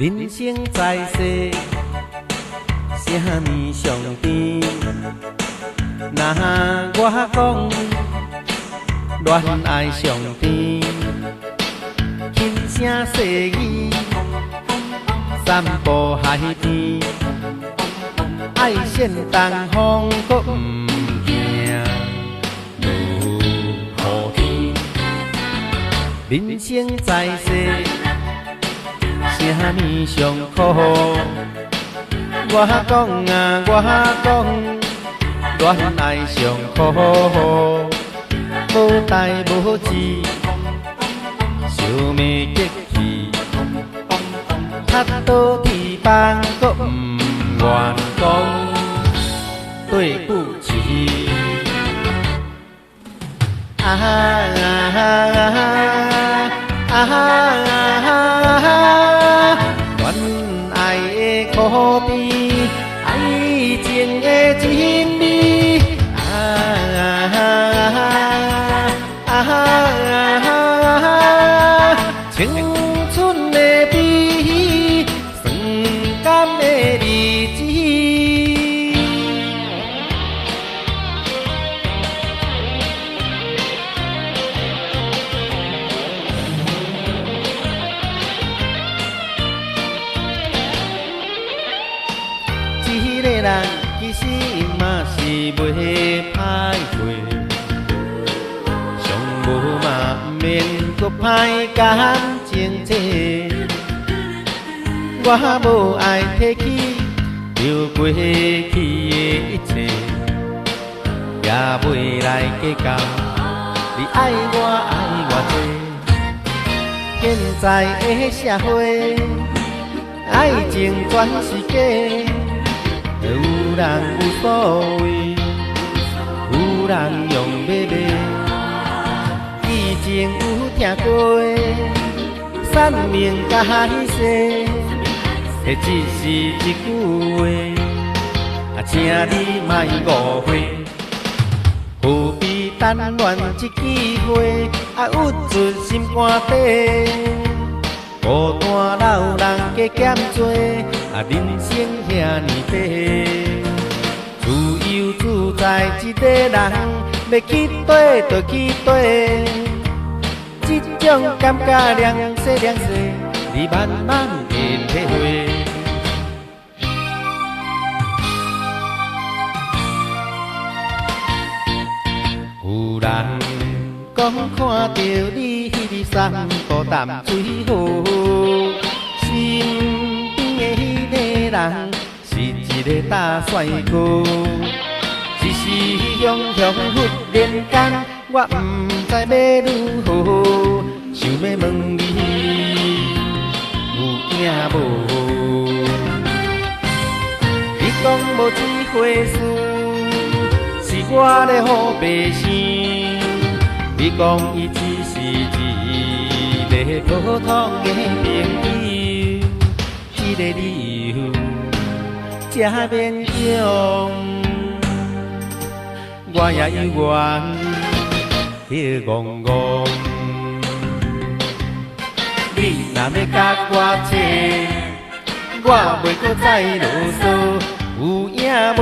人生在世，啥物上甜？若我讲恋爱上甜，轻声细语，散步海边，爱闪东风，搁不惊落雨天。人生在世，啥物上苦？我讲啊，我讲，恋爱上苦，无代无志，想要激气，踢倒地板，搁不愿讲对不起。恋爱的苦甜，爱情的真美。青春的美，酸甘的日子。一个人其实嘛是袂歹过，上无嘛毋免搁歹感情债。我无爱提起着过去的一切，也袂来计较你爱我爱我多。现在的社会，爱情全是假。有人有所谓，有人用买卖，以前有听过，善命甲海誓，迄只是一句话，请你莫误会，何必单恋一机会，郁出心肝底。孤单老人加减做，人生遐尼短，自由自在一个人，要去佗就去佗。这种感觉凉细凉细，你慢慢会体会。有人讲看到你迄日散步淡水河，身边的迄个人是一个大帅哥。一时雄雄忽然间，我毋知要如何，想要问你有影无？你讲无这回事，是我咧好白生。你讲伊只是一个普通的朋友，这个理由这勉强，我也有缘去戆戆。你若要甲我找，我袂搁再啰嗦，有影无？